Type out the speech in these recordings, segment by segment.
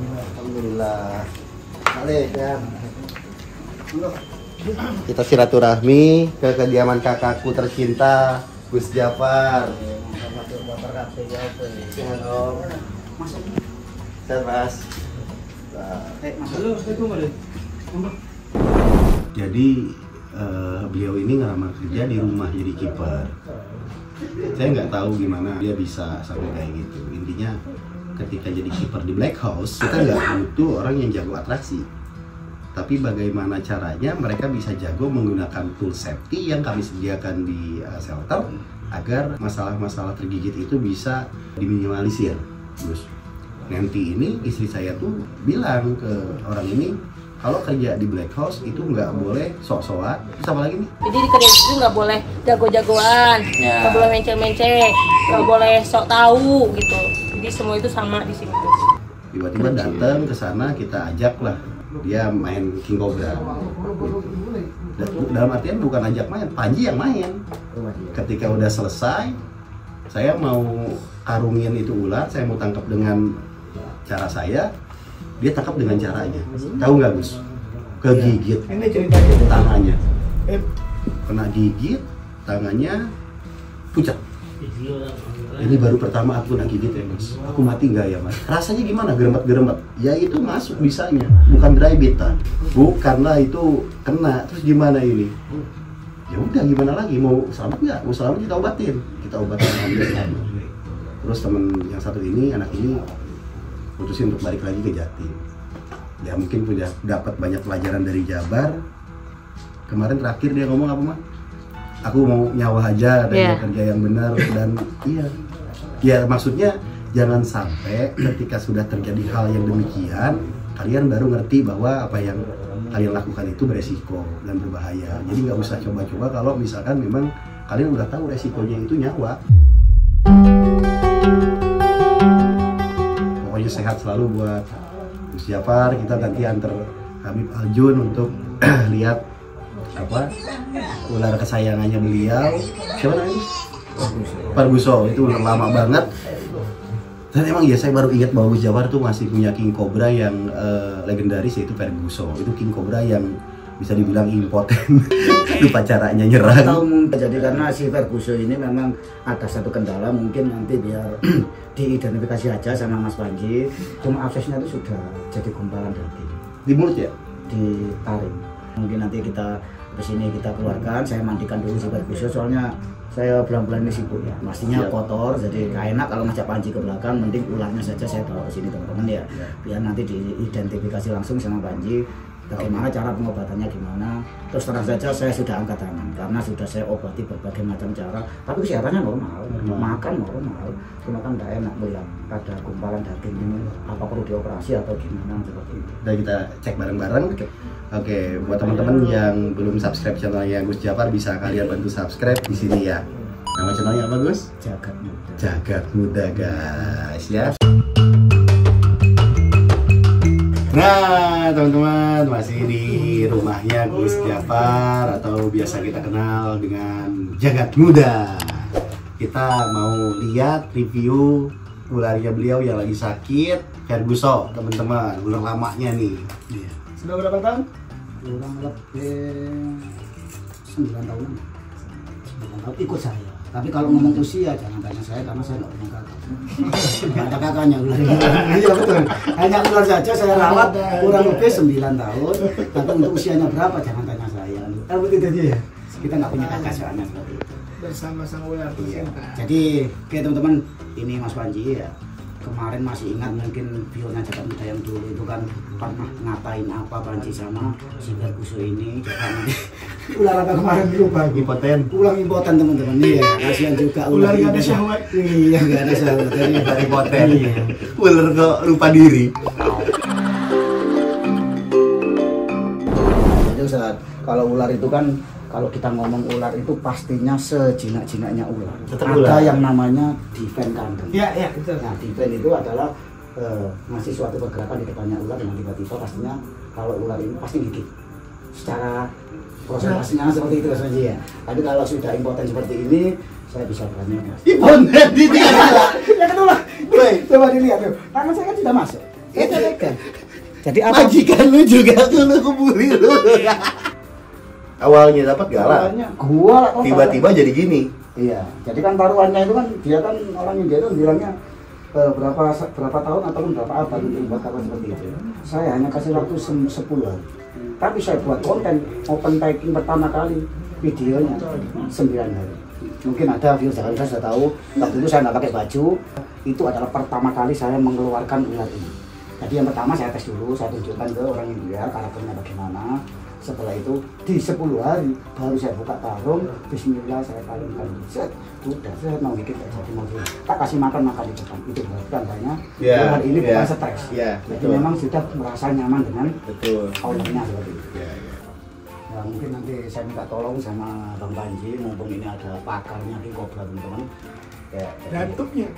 Alhamdulillah. Balik ya. Kita silaturahmi ke kediaman kakakku tercinta Gus Jafar. Jadi beliau ini ngelamar kerja di rumah jadi kiper. Saya nggak tahu gimana dia bisa sampai kayak gitu. Intinya ketika jadi kiper di Black House, kita nggak butuh orang yang jago atraksi. Tapi bagaimana caranya mereka bisa jago menggunakan tool safety yang kami sediakan di shelter agar masalah-masalah tergigit itu bisa diminimalisir. Terus nanti ini istri saya tuh bilang ke orang ini, kalau kerja di Black House itu nggak boleh sok-sokan. Terus apa lagi nih? Jadi di kerja itu nggak boleh jago-jagoan, nggak boleh menceng-menceng, nggak boleh sok tahu gitu. Jadi semua itu sama di sini. Tiba-tiba datang ke sana, kita ajak lah dia main King Cobra. Dalam artian bukan ajak main, Panji yang main. Ketika udah selesai, saya mau karungin itu ular, saya mau tangkap dengan cara saya, dia tangkap dengan caranya. Tahu nggak Gus? Kegigit tangannya, kena gigit tangannya pucat. Ini baru pertama aku kena gigit ya Mas. Aku mati nggak ya Mas? Rasanya gimana? Geremet-geremet. Ya itu masuk bisanya, bukan dry bit. Bukanlah itu kena. Terus gimana ini? Ya udah gimana lagi? Mau selamat nggak? Mau selamat kita obatin. Kita obatin alhamdulillah. Terus temen yang satu ini, anak ini putusin untuk balik lagi ke Jatim. Ya mungkin udah dapat banyak pelajaran dari Jabar. Kemarin terakhir dia ngomong apa Mas? Aku mau nyawa aja dan kerja yang benar dan iya maksudnya jangan sampai ketika sudah terjadi hal yang demikian kalian baru ngerti bahwa apa yang kalian lakukan itu beresiko dan berbahaya. Jadi nggak usah coba-coba kalau misalkan memang kalian udah tahu resikonya itu nyawa. Pokoknya sehat selalu buat Gus Jafar. Kita nanti antar Habib Aljun untuk lihat apa ular kesayangannya beliau. Siapa namanya? Ferguson. Itu ular lama banget. Dan emang ya saya baru ingat bahwa Gus Jafar tuh masih punya King Cobra yang legendaris, yaitu Ferguson. Itu King Cobra yang bisa dibilang impoten. Lupa caranya nyerang. Tahu mungkin jadi karena si Ferguson ini memang ada satu kendala, mungkin nanti biar diidentifikasi aja sama Mas Panji. Cuma aksesnya itu sudah jadi gumpalan daging. Di mulut ya? Di taring. Mungkin nanti kita kesini kita keluarkan, saya mandikan dulu si Ferguson, soalnya saya bulan-bulan ini sibuk ya, pastinya kotor, jadi gak enak kalau ngajak Panji ke belakang, mending ularnya saja saya bawa ke sini teman-teman ya, biar nanti diidentifikasi langsung sama Panji, bagaimana cara pengobatannya gimana. Terus terang saja saya sudah angkat tangan, karena sudah saya obati berbagai macam cara, tapi kesehatannya normal. Makan normal, cuma kan gak enak melihat ada gumpalan daging ini, apa perlu dioperasi atau gimana seperti itu. Dan kita cek bareng-bareng. Oke, buat teman-teman yang belum subscribe channelnya Gus Jafar, bisa kalian bantu subscribe di sini ya. Nama channelnya apa Gus? Jagat Muda. Jagat Muda guys ya. Nah teman-teman, masih di rumahnya Gus Jafar atau biasa kita kenal dengan Jagat Muda. Kita mau lihat review ularnya beliau yang lagi sakit, Ferguson teman-teman, ular lamanya nih. Sudah berapa tahun? Kurang lebih 9 tahunan. 9 tahun ikut saya. Tapi kalau ngomong usia jangan tanya saya karena saya nggak punya kakak. Nggak ada kakaknya ular. Iya betul. Hanya ular saja saya rawat kurang lebih 9 tahun. Tapi untuk usianya berapa jangan tanya saya. Betul ya. Kita nggak punya kakak soalnya seperti itu. Bersama-sama ular tercinta. Jadi oke teman-teman, ini Mas Panji ya. Kemarin masih ingat mungkin videonya Jagat Muda yang dulu itu kan pernah ngatain apa Panji sama si Ferguson ini. Ular apa kemarin lupa, Impoten. ulang impoten teman-teman. Iya, kasihan juga Ular gak ada syahwat. Iya, gak ada syahwat. Jadi Dari impoten. Ular kok lupa diri. Jadi Ustaz, kalau ular itu kan kalau kita ngomong ular itu pastinya sejinak-jinaknya ular. Ada yang namanya defense kandang. Iya, betul. Nah, defense itu adalah masih suatu pergerakan di depannya ular dengan tiba-tiba pastinya kalau ular ini pasti gigit. Secara prosesnya seperti itu Mas Panji ya. Tapi kalau sudah impoten seperti ini, saya bisa berani Mas. Impoten di Ya kedua. Coba dilihat tuh. Tangan saya kan sudah masuk. Itu pegang. Jadi apa? Majikan lu juga lu kebuli lu. Awalnya dapat galak. Awalnya gua lah, Tiba-tiba jadi gini. Iya, jadi kan taruhannya itu kan dia kan orang India itu bilangnya berapa tahun ataupun berapa abad untuk buat apa seperti itu. Saya hanya kasih waktu 10 hari. Tapi saya buat konten open packing pertama kali videonya 9 hari. Mungkin ada views saya sudah tahu. Waktu itu saya nggak pakai baju. Itu adalah pertama kali saya mengeluarkan ular ini. Jadi yang pertama saya tes dulu, saya tunjukkan ke orang India karakternya bagaimana. Setelah itu di 10 hari baru saya buka karung, bismillah saya palingkan. Set, udah saya mau bikin jadi mau tak kasih makan di depan. Itu tandanya ular ini bukan stres. Jadi memang sudah merasa nyaman dengan ownernya seperti itu. Ya, mungkin nanti saya minta tolong sama Bang Panji, mumpung ini ada pakarnya King Cobra teman-teman. Datuknya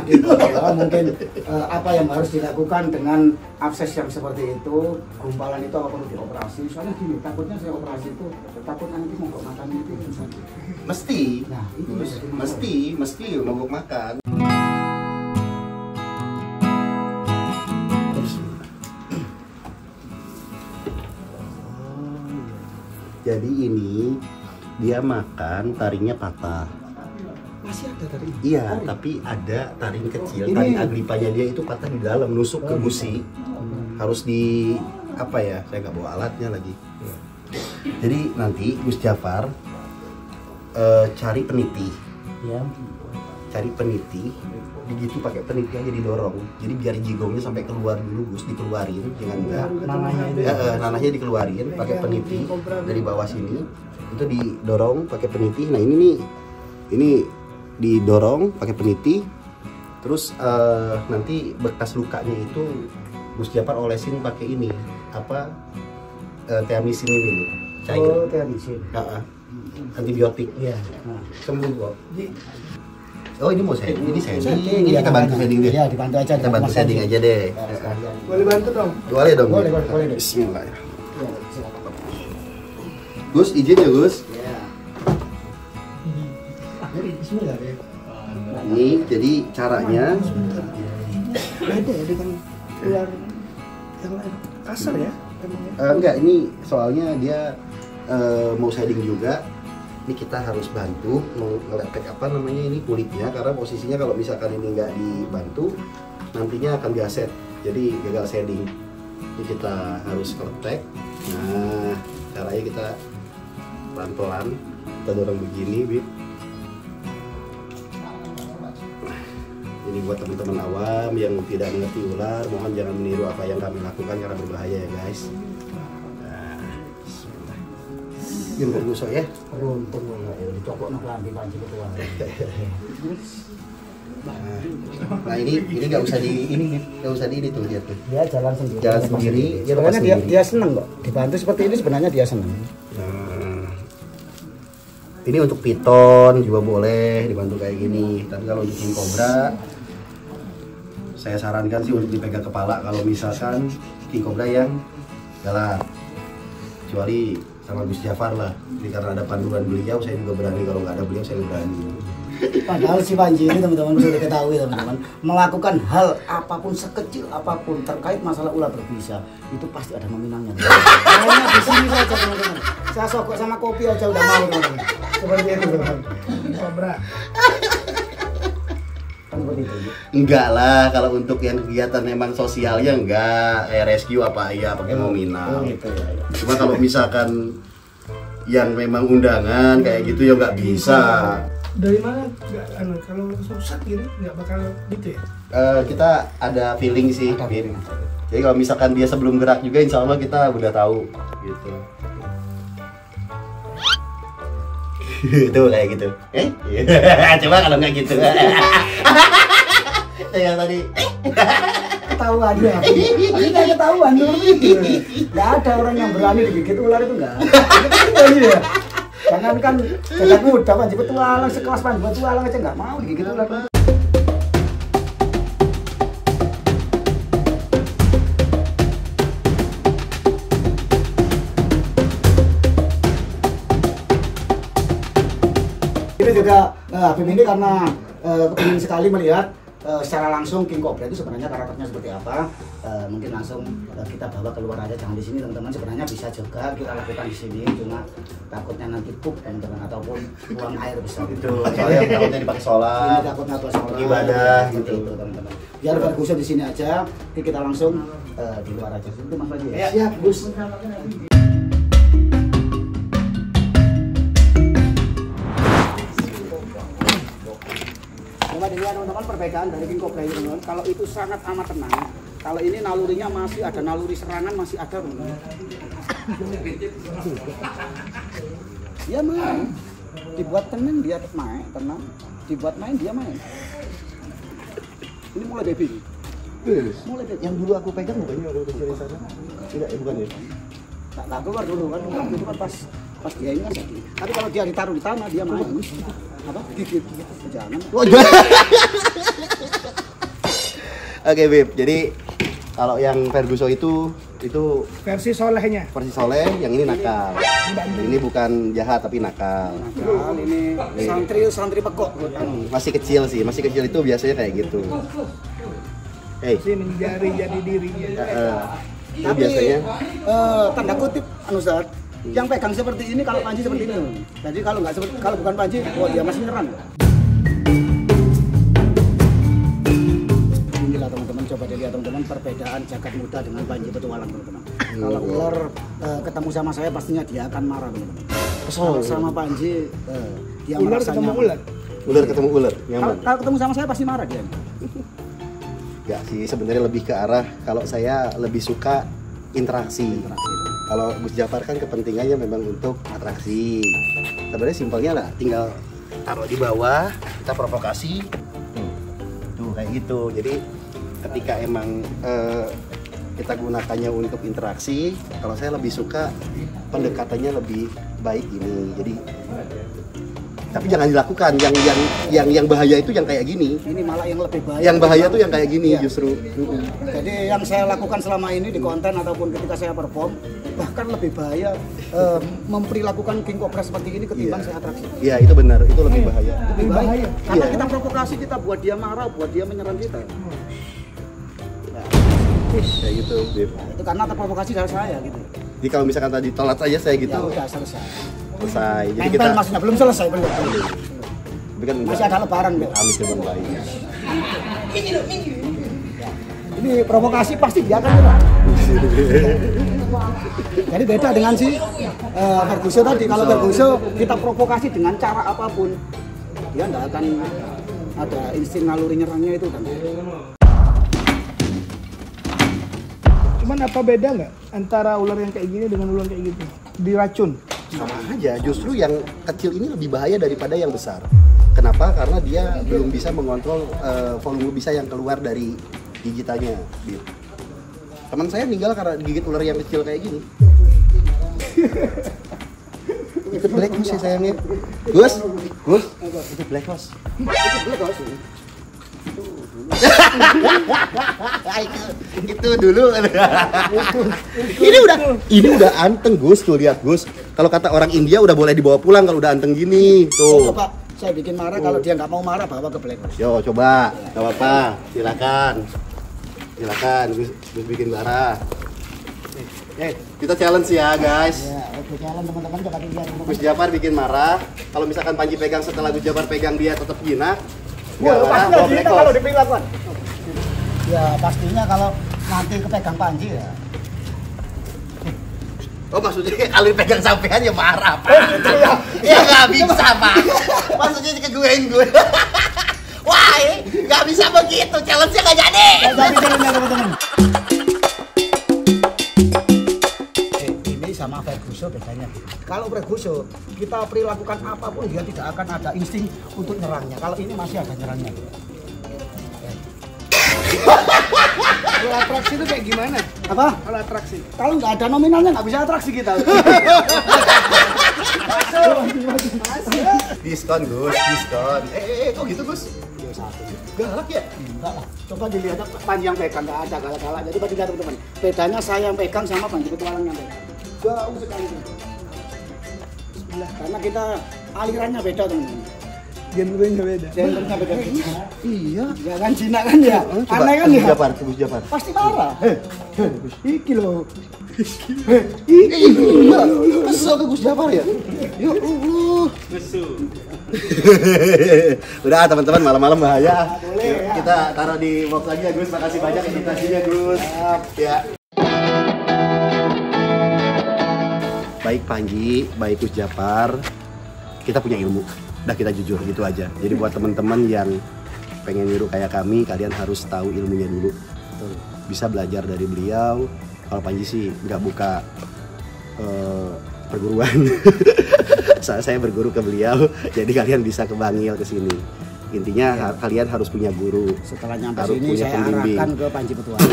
King Cobra, mungkin apa yang harus dilakukan dengan abses yang seperti itu, gumpalan itu apa perlu dioperasi? Soalnya gini, takutnya saya operasi itu takut nanti mogok makan itu. Mesti. Nah, itu mesti mogok makan. Jadi ini dia makan taringnya patah. masih ada tadi. Iya, tapi ada taring kecil. Taring agripanya dia itu patah di dalam, nusuk ke gusi. Harus di apa ya? Saya nggak bawa alatnya lagi. Jadi nanti Gus Jafar cari peniti. Ya. Cari peniti. Begitu pakai peniti aja didorong. Jadi biar jigongnya sampai keluar dulu, Gus, dikeluarin, jangan enggak. Nanahnya dikeluarin pakai peniti dari bawah sini. Itu didorong pakai peniti. Nah, ini nih. Ini didorong pakai peniti. Terus nanti bekas lukanya itu Gus Jafar olesin pakai ini. Apa? Teamisin ini nih. Cair. Oh, teamisin. Antibiotik. Iya. Sembuh kok. Oh, ini mau shading, ini shading. Ini kita bantu shading deh. Iya, dibantu aja. Kita bantu shading aja deh. Boleh bantu dong? Boleh dong. Boleh. Bismillah. Iya, silakan. Gus, izin ya, Gus. Iya. Bismillah ya. Ini jadi caranya Beda ya dengan ular yang lain. Kasar ya? enggak, ini soalnya dia mau shading juga. Ini kita harus bantu ngelepek apa namanya ini kulitnya, karena posisinya kalau misalkan ini nggak dibantu nantinya akan gaset, jadi gagal shading. Ini kita harus ngelepek. Nah, caranya kita pelan-pelan kita dorong begini, Bib. Ini buat teman-teman awam yang tidak mengerti ular, mohon jangan meniru apa yang kami lakukan karena berbahaya ya, guys. Jemput gusok ya. Runtung ya, dicokok nak lambi panci ketua. Nah, ini nggak usah di ini tuh, lihat tuh. Dia jalan sendiri. Jalan sendiri. Ya, sebenarnya dia seneng kok. Dibantu seperti ini sebenarnya dia seneng. Nah, ini untuk piton juga boleh dibantu kayak gini. Tapi kalau untuk King Cobra, saya sarankan sih untuk dipegang kepala kalau misalkan King Cobra yang galak. Kecuali sama Gus Jafar lah. Jadi karena ada panduan beliau, saya juga berani. Kalau nggak ada beliau, saya nggak berani. Padahal si Panji ini teman-teman sudah diketahui teman-teman, melakukan hal apapun sekecil apapun terkait masalah ular berbisa itu pasti ada nominalnya. Hanya di sini saja teman-teman. Saya sogok sama kopi aja udah mau teman-teman. Seperti itu teman-teman. Cobra. Kan seperti itu. Enggak lah, kalau untuk yang kegiatan memang sosialnya enggak, rescue apa iya pakai nominal. Gitu ya. Cuma kalau misalkan yang memang undangan kayak gitu ya nggak bisa. Dari mana? Nggak, kalau susah gini nggak bakal gitu ya? Kita ada feeling sih. Jadi kalau misalkan dia sebelum gerak juga, insya Allah kita udah tahu gitu. Tuh kayak gitu. Coba kalau nggak gitu. Yang tadi. Ketahuan ya. Ini kayak ketahuan tuh gitu. Nggak ada orang yang berani digigit ular itu nggak. Iya. Jangan kan jagat muda Panji petualang sekelas Panji petualang aja nggak mau digigit ular. Ini juga Habib ini karena kepingin sekali melihat secara langsung King Cobra itu sebenarnya karakternya seperti apa, mungkin langsung kita bawa keluar aja, jangan di sini teman-teman. Sebenarnya bisa juga kita lakukan di sini, cuma takutnya nanti pup teman-teman ataupun buang air besar Itu soalnya takutnya dipakai sholat, ini takutnya buat sholat, ibadah gitu gitu. teman-teman. Biar Ferguson di sini aja, kita langsung di luar aja. Itu Mas Faji ya. Siap, Gus. Coba dilihat teman-teman perbedaan dari King Cobra ini teman-teman. Kalau itu sangat amat tenang. Kalau ini nalurinya masih ada, naluri serangan masih ada teman-teman. Dia main, dibuat tenang dia main, tenang. Dibuat main dia main. Ini mulai baby. Mulai baby. Yang dulu aku pegang bukannya waktu kecil di sana? Tidak, bukan ya? Tak keluar dulu kan, itu kan pas dia ini kan jadi. Tapi kalau dia ditaruh di tanah dia main. Apa? Gigit. Jangan. Oke, Bib. Jadi kalau yang Ferguson itu Versi solehnya. versi soleh, yang ini nakal. Ini bukan jahat tapi nakal. Nakal, ini santri pekok. Masih kecil sih, masih kecil itu biasanya kayak gitu. Masih mencari jati dirinya. Itu Tapi biasanya tanda kutip Ustaz, yang pegang seperti ini kalau Panji seperti ini. Jadi kalau nggak seperti, kalau bukan Panji, dia masih nyerang. Inilah teman-teman, coba dilihat teman-teman perbedaan jagat muda dengan Panji Petualang teman-teman. Kalau ular ketemu sama saya pastinya dia akan marah teman-teman. Kalau sama Panji dia Ular merasa ketemu nyaman. ular. ular ketemu ular, nyaman. Kalau ketemu sama saya pasti marah dia. Ya sih, sebenarnya lebih ke arah kalau saya lebih suka interaksi. Kalau Gus Jafar kan kepentingannya memang untuk atraksi. Sebenarnya simpelnya lah, tinggal taruh di bawah, kita provokasi. Tuh kayak gitu. Jadi ketika emang kita gunakannya untuk interaksi, kalau saya lebih suka pendekatannya lebih baik ini. Jadi tapi jangan dilakukan yang bahaya itu yang kayak gini. Ini malah yang lebih bahaya. Yang bahaya tuh yang kayak gini Iya. justru. Jadi yang saya lakukan selama ini di konten ataupun ketika saya perform, bahkan lebih bahaya memperilakukan King Cobra seperti ini ketimbang Iya. saya atraksi. Iya, itu benar, itu lebih bahaya. Lebih bahaya. Karena Iya. kita provokasi, kita buat dia marah, buat dia menyerang kita. Kayak gitu, Bib. Itu karena terprovokasi dari saya gitu. Jadi kalau misalkan tadi telat aja saya gitu, Ya udah selesai. selesai. Jadi Nempel kita maksudnya belum selesai belum. tapi kan Masih ada lebaran Beb. Amit cuman baik. Ini provokasi pasti dia akan nyerang. Jadi beda dengan si Ferguson tadi. Kalau Ferguson kita provokasi dengan cara apapun, dia nggak akan ada insting naluri nyerangnya itu kan. Cuman apa beda nggak antara ular yang kayak gini dengan ular kayak gitu? Diracun. Sama aja, justru yang kecil ini lebih bahaya daripada yang besar. Kenapa? Karena dia belum bisa mengontrol volume bisa yang keluar dari gigitannya. Bib. Teman saya meninggal karena digigit ular yang kecil kayak gini. Ikut black horse ya sayangnya. Gus, ikut black horse. itu dulu. ini udah anteng Gus, tuh lihat Gus. Kalau kata orang India udah boleh dibawa pulang kalau udah anteng gini. Tuh. Coba saya bikin marah, kalau dia nggak mau marah bawa ke Black Horse. Yo coba, nggak apa-apa, silakan, Gus bikin marah. Kita challenge ya guys. Ya, oke jalan teman-teman, coba dilihat teman-teman. Gus Jafar bikin marah. Kalau misalkan Panji pegang setelah Gus Jafar pegang dia tetap jinak. Wah, nggak marah, pastinya bawa kita Black kalau Horse. dipegang kan. Ya pastinya kalau nanti kepegang Panji ya. Oh maksudnya kalau dipegang sampean ya marah Pak. Ya nggak bisa Pak. Maksudnya dikeguein gue. Wah, nggak bisa begitu. Challenge-nya nggak jadi. Jadi jalannya teman-teman. Ini sama Ferguson bedanya. Kalau Ferguson kita perilakukan apapun dia tidak akan ada insting untuk nyerangnya. Kalau ini masih ada nyerangnya. Kalau atraksi itu kayak gimana? Apa? Kalau atraksi? Kalau nggak ada nominalnya nggak bisa atraksi kita. Diskon Gus, diskon. Kok gitu Gus? Galak ya? Enggak lah. Coba dilihat Panji yang pegang, nggak ada galak-galak. Jadi bagi teman-teman, bedanya saya yang pegang sama Panji Petualang yang pegang. Jauh sekali. Bismillah. Karena kita alirannya beda teman-teman. Genrenya beda. Gendernya beda. Iya. Ya kan Cina kan ya. Coba Aneh kan Gus ya. Japar, Gus Japar. Pasti marah. Iki loh. Iya. Kesel ke Gus Japar ya? Ya Allah. Udah teman-teman, malam-malam bahaya. Yuk, kita taruh di box lagi ya Gus. Makasih banyak edukasinya Gus. Ya. Baik Panji, baik Gus Japar, kita punya ilmu. Udah kita jujur gitu aja. Jadi buat teman-teman yang pengen niru kayak kami, kalian harus tahu ilmunya dulu. Bisa belajar dari beliau. Kalau Panji sih nggak buka perguruan. Saya berguru ke beliau, jadi kalian bisa ke Bangil ke sini. Intinya kalian harus punya guru. Setelah nyampe harus sini punya saya pembimbing. arahkan ke Panji Petualang.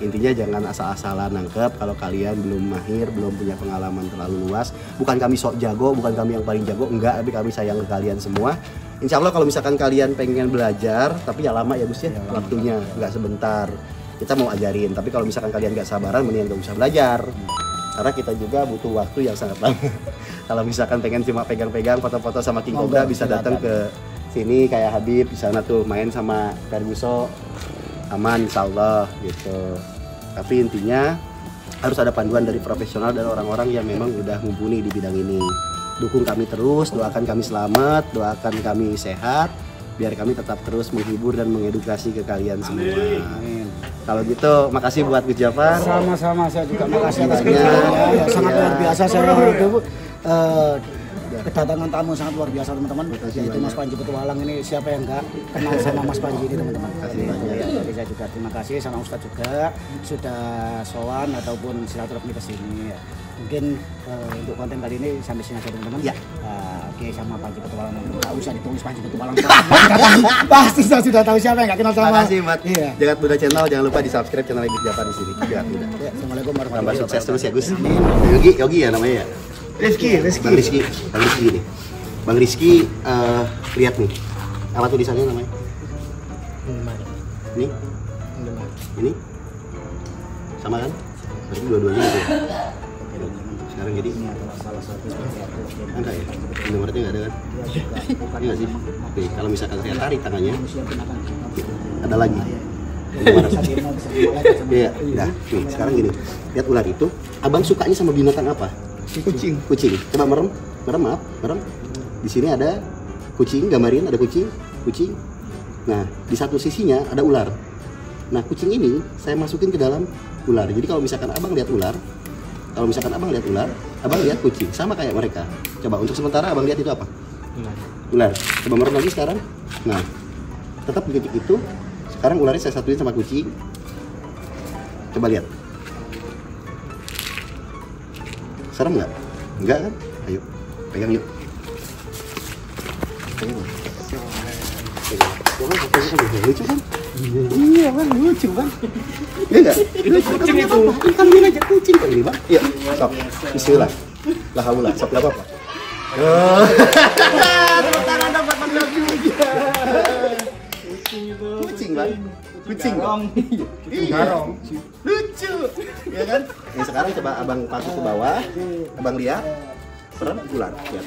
Intinya jangan asal-asalan nangkep kalau kalian belum mahir, belum punya pengalaman terlalu luas. Bukan kami sok jago, bukan kami yang paling jago, enggak, tapi kami sayang ke kalian semua. Insya Allah kalau misalkan kalian pengen belajar, tapi ya lama ya Gus ya, waktunya, nggak sebentar. Kita mau ajarin, tapi kalau misalkan kalian nggak sabaran, mendingan nggak usah belajar. Karena kita juga butuh waktu yang sangat lama. Kalau misalkan pengen cuma pegang-pegang foto-foto sama King Cobra, bisa datang ke sini kayak Habib, di sana tuh main sama Ferguso, aman insya Allah gitu. Tapi intinya harus ada panduan dari profesional dan orang-orang yang memang udah mumpuni di bidang ini. Dukung kami terus, doakan kami selamat, doakan kami sehat, biar kami tetap terus menghibur dan mengedukasi ke kalian semua. Amin. Kalau gitu, makasih buat Gus Japar. Sama-sama, saya juga makasih atas Banyak. kedatangannya. Sangat Ya. luar biasa saya kedatangan tamu sangat luar biasa teman-teman. Yaitu Mas Panji Petualang ini, siapa yang enggak kenal sama Mas Panji ini teman-teman. Jadi saya juga terima kasih sama Ustadz juga sudah sowan ataupun silaturahmi ke sini. Mungkin untuk konten kali ini sampai sini aja teman-teman. Ya. Oke, sama Panji Petualang. Enggak usah ditulis Panji Petualang. Pasti saya sudah tahu siapa yang enggak kenal sama. Makasih buat Iya. Jagat Buddha Channel, jangan lupa di subscribe channel Gus Japar di sini. Jagat Buddha. Ya, Assalamuallah Tambah warahmatullahi sukses wabarakatuh. terus ya Gus. Yogi ya namanya ya. Bang Rizky nih. Bang Rizky, lihat nih. Apa tulisannya namanya? Ini? Sama kan? Berarti dua-duanya gitu ya? Sekarang jadi? Ini adalah salah satu Enggak ya? Nomornya nggak ada kan? Iya nggak sih? Oke, kalau misalkan saya tarik tangannya, ada lagi. Iya, nah, nih sekarang gini. Lihat ular itu, abang sukanya sama binatang apa? Kucing. Kucing. Coba merem, maaf, merem. Di sini ada kucing, gambarin ada kucing. Nah, di satu sisinya ada ular. Nah, kucing ini saya masukin ke dalam ular. Jadi kalau misalkan abang lihat ular, abang lihat kucing, sama kayak mereka. Coba untuk sementara abang lihat itu apa? Ular. Coba merem lagi sekarang. Nah, tetap di titik itu. Sekarang ularnya saya satuin sama kucing. Coba lihat. Serem nggak? Enggak kan? Ayo, pegang yuk. Pegang. Lucu kan? Iya bang, lucu bang. Iya nggak? Kucing itu. Kan bilang aja kucing kok ini bang. Iya. Sok. Bismillah. La haula. Sok nggak apa-apa. Tepuk tangan dong buat Bang Yogi. Kucing bang. Kucing dong. Iya. Lucu. Ya kan? Yang sekarang coba abang pakai ke bawah. Abang lihat. Serem ular. Lihat.